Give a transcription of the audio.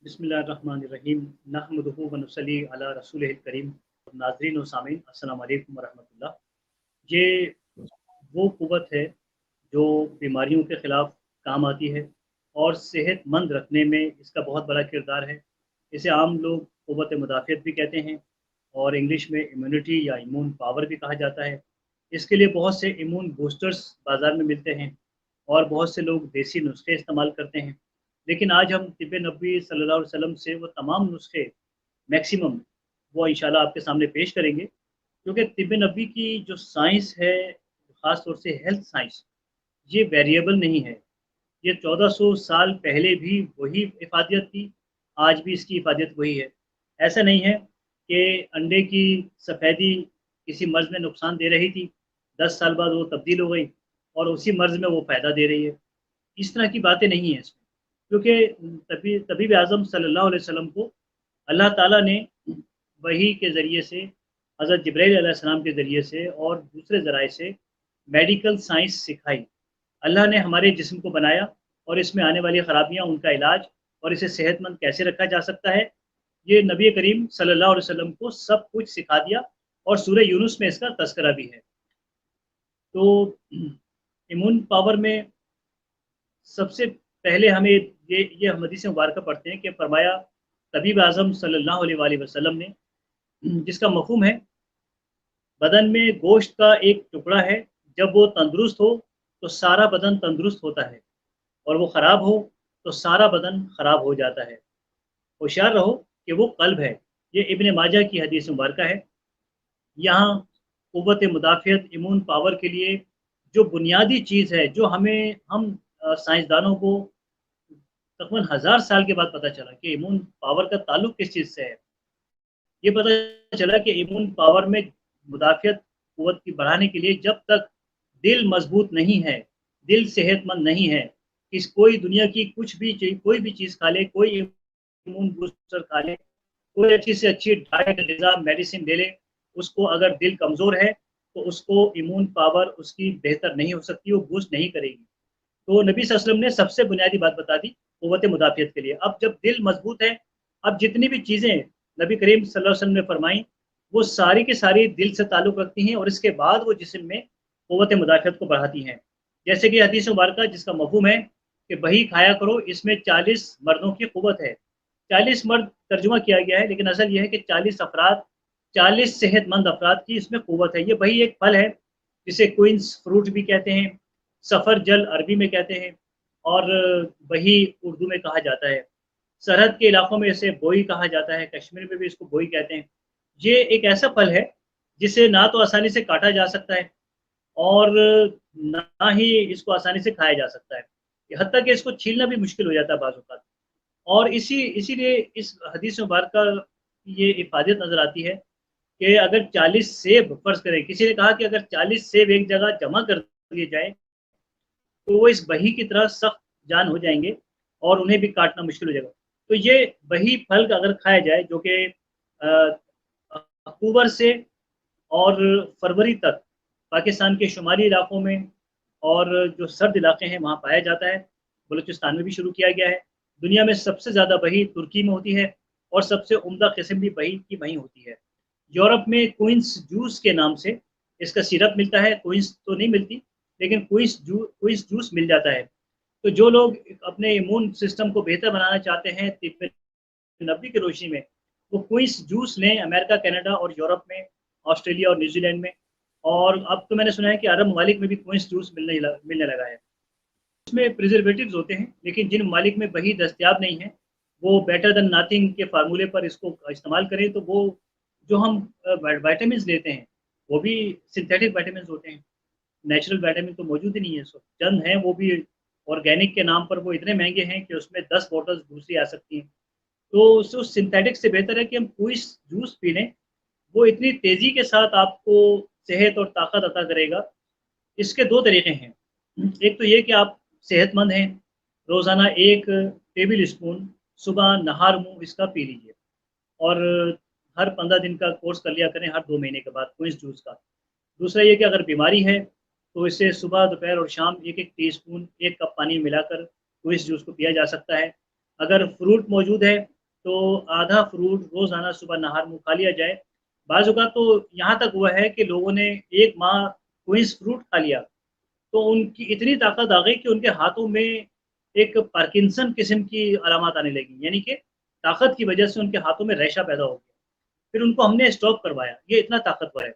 बिस्मिल्लाहिर्रहमानिर्रहीम नहमदुहु व नुसल्ली अला रसूलिहिल करीम। नाज़रीन व सामीन अस्सलाम वालेकुम व रहमतुल्लाह। ये वो क़ुव्वत है जो बीमारियों के ख़िलाफ़ काम आती है और सेहतमंद रखने में इसका बहुत बड़ा किरदार है। इसे आम लोग क़ुव्वत मुदाफ़ियत भी कहते हैं और इंग्लिश में इम्यूनिटी या इम्यून पावर भी कहा जाता है। इसके लिए बहुत से इम्यून बूस्टर्स बाज़ार में मिलते हैं और बहुत से लोग देसी नुस्खे इस्तेमाल करते हैं। लेकिन आज हम तिब्ब नबवी सल्लल्लाहु अलैहि वसल्लम से वो तमाम नुस्खे मैक्सिमम वो इंशाल्लाह आपके सामने पेश करेंगे, क्योंकि तिब्ब नबवी की जो साइंस है, ख़ास तौर से हेल्थ साइंस, ये वेरिएबल नहीं है। ये 1400 साल पहले भी वही इफ़ादियत थी, आज भी इसकी इफ़ादियत वही है। ऐसा नहीं है कि अंडे की सफ़ेदी किसी मर्ज़ में नुकसान दे रही थी, 10 साल बाद वो तब्दील हो गई और उसी मर्ज़ में वो फ़ायदा दे रही है। इस तरह की बातें नहीं हैं इसमें, क्योंकि तबीब आज़म सल्लल्लाहु अलैहि वसल्लम को अल्लाह ताला ने वही के ज़रिए से, हज़रत जिब्राईल अलैहिस्सलाम के ज़रिए से और दूसरे ज़राए से मेडिकल साइंस सिखाई। अल्लाह ने हमारे जिस्म को बनाया और इसमें आने वाली ख़राबियाँ, उनका इलाज और इसे सेहतमंद कैसे रखा जा सकता है, ये नबी करीम सल्लल्लाहु अलैहि वसल्लम को सब कुछ सिखा दिया और सूरह यूनुस में इसका तज़किरा भी है। तो इम्यून पावर में सबसे पहले हमें ये हम हदीस मुबारक पढ़ते हैं कि फरमाया तबीब आज़म सल्लल्लाहु अलैहि वसल्लम ने, जिसका मफ़हूम है बदन में गोश्त का एक टुकड़ा है, जब वो तंदुरुस्त हो तो सारा बदन तंदुरुस्त होता है और वो ख़राब हो तो सारा बदन ख़राब हो जाता है। होशियार रहो कि वो क़ल्ब है। ये इब्न माजा की हदीस मुबारक है। यहाँ क़ुव्वत मुदाफ़ियत इम्यून पावर के लिए जो बुनियादी चीज़ है, जो हम साइंसदानों को तकरीबन 1000 साल के बाद पता चला कि इम्यून पावर का ताल्लुक किस चीज़ से है। ये पता चला कि इम्यून पावर में मुदाफ़ियत क़ुव्वत की बढ़ाने के लिए जब तक दिल मज़बूत नहीं है, दिल सेहतमंद नहीं है, कोई दुनिया की कुछ भी चीज़, कोई भी चीज़ खा ले, कोई इम्यून बूस्टर खा ले, कोई अच्छी से अच्छी डाइट, ग़िज़ा, मेडिसिन ले ले, उसको अगर दिल कमज़ोर है तो उसको इम्यून पावर उसकी बेहतर नहीं हो सकती, वो बूस्ट नहीं करेगी। तो नबी सल्लल्लाहु अलैहि वसल्लम ने सबसे बुनियादी बात बता दी क़ुव्वत मुदाफ़ियत के लिए। अब जब दिल मज़बूत है, अब जितनी भी चीज़ें नबी करीम सल्लल्लाहु अलैहि वसल्लम ने फरमाई, वो सारी की सारी दिल से ताल्लुक़ रखती हैं और इसके बाद वो जिस्म में क़ुव्वत मुदाफ़ियत को बढ़ाती हैं। जैसे कि हदीस मुबारक जिसका मफ़हूम है कि वही खाया करो, इसमें 40 मर्दों की क़ुव्वत है। 40 मर्द तर्जुमा किया गया है, लेकिन असल ये है कि 40 अफ़राद, 40 सेहतमंद अफ़राद की इसमें क़ुव्वत है। ये वही एक फल है जिसे क्वीन्स फ्रूट भी कहते हैं, सफ़रजल अरबी में कहते हैं और वही उर्दू में कहा जाता है। सरहद के इलाकों में इसे बोई कहा जाता है, कश्मीर में भी इसको बोई कहते हैं। ये एक ऐसा फल है जिसे ना तो आसानी से काटा जा सकता है और ना ही इसको आसानी से खाया जा सकता है। हत्ता कि इसको छीलना भी मुश्किल हो जाता है बाज़ औक़ात। और इसीलिए इस हदीस मुबारक की ये इफ़ादत नज़र आती है कि अगर 40 सेब फ़र्ज़ करें, किसी ने कहा कि अगर 40 सेब एक जगह जमा कर दिए जाएँ, तो वो इस बही की तरह सख्त जान हो जाएँगे और उन्हें भी काटना मुश्किल हो जाएगा। तो ये वही फल अगर खाया जाए जो कि अक्टूबर से और फरवरी तक पाकिस्तान के शुमाली इलाकों में और जो सर्द इलाके हैं वहाँ पाया जाता है, बलूचिस्तान में भी शुरू किया गया है। दुनिया में सबसे ज़्यादा वही तुर्की में होती है और सबसे उम्दा किस्म भी वही की वहीं होती है। यूरोप में क्वींस जूस के नाम से इसका सिरप मिलता है, क्वींस तो नहीं मिलती, लेकिन क्वींस जूस मिल जाता है। तो जो लोग अपने इम्यून सिस्टम को बेहतर बनाना चाहते हैं तिब्ब नबवी की रोशनी में, वो क्वींस जूस लें अमेरिका, कनाडा और यूरोप में, ऑस्ट्रेलिया और न्यूज़ीलैंड में। और अब तो मैंने सुना है कि अरब ममालिक में भी क्वींस जूस मिलने लगा है। इसमें प्रिजर्वेटिव्स होते हैं, लेकिन जिन ममालिक में वही दस्तयाब नहीं है, वो बेटर देन नथिंग के फार्मूले पर इसको इस्तेमाल करें, तो वो जो हम विटामिन्स लेते हैं, वो भी सिंथेटिक विटामिन्स होते हैं। नेचुरल विटामिन तो मौजूद ही नहीं है। सो चंद हैं, वो भी ऑर्गेनिक के नाम पर वो इतने महँगे हैं कि उसमें 10 बॉटल्स दूसरी आ सकती हैं। तो सिंथेटिक से बेहतर है कि हम क्विस जूस पी लें, वो इतनी तेज़ी के साथ आपको सेहत और ताकत अता करेगा। इसके 2 तरीके हैं, एक तो ये कि आप सेहतमंद हैं, रोज़ाना 1 टेबल स्पून सुबह नहार-मुँह इसका पी लीजिए और हर 15 दिन का कोर्स कर लिया करें, हर 2 महीने के बाद क्विस जूस का। दूसरा ये कि अगर बीमारी है, तो इसे सुबह, दोपहर और शाम 1-1 टीस्पून 1 कप पानी में मिलाकर क्विस जूस को पिया जा सकता है। अगर फ्रूट मौजूद है, تو آدھا فروٹ روزانہ صبح نہار منہ کھا لیا جائے۔ بعض اوقات تو یہاں تک ہوا ہے کہ لوگوں نے 1 ماہ کوئنس فروٹ کھا لیا تو ان کی اتنی طاقت آ گئی کہ ان کے ہاتھوں میں ایک پارکنسن قسم کی علامات آنے لگی، یعنی کہ طاقت کی وجہ سے ان کے ہاتھوں میں ریشہ پیدا ہو گیا۔ پھر ان کو ہم نے اسٹاپ کروایا، یہ اتنا طاقتور ہے۔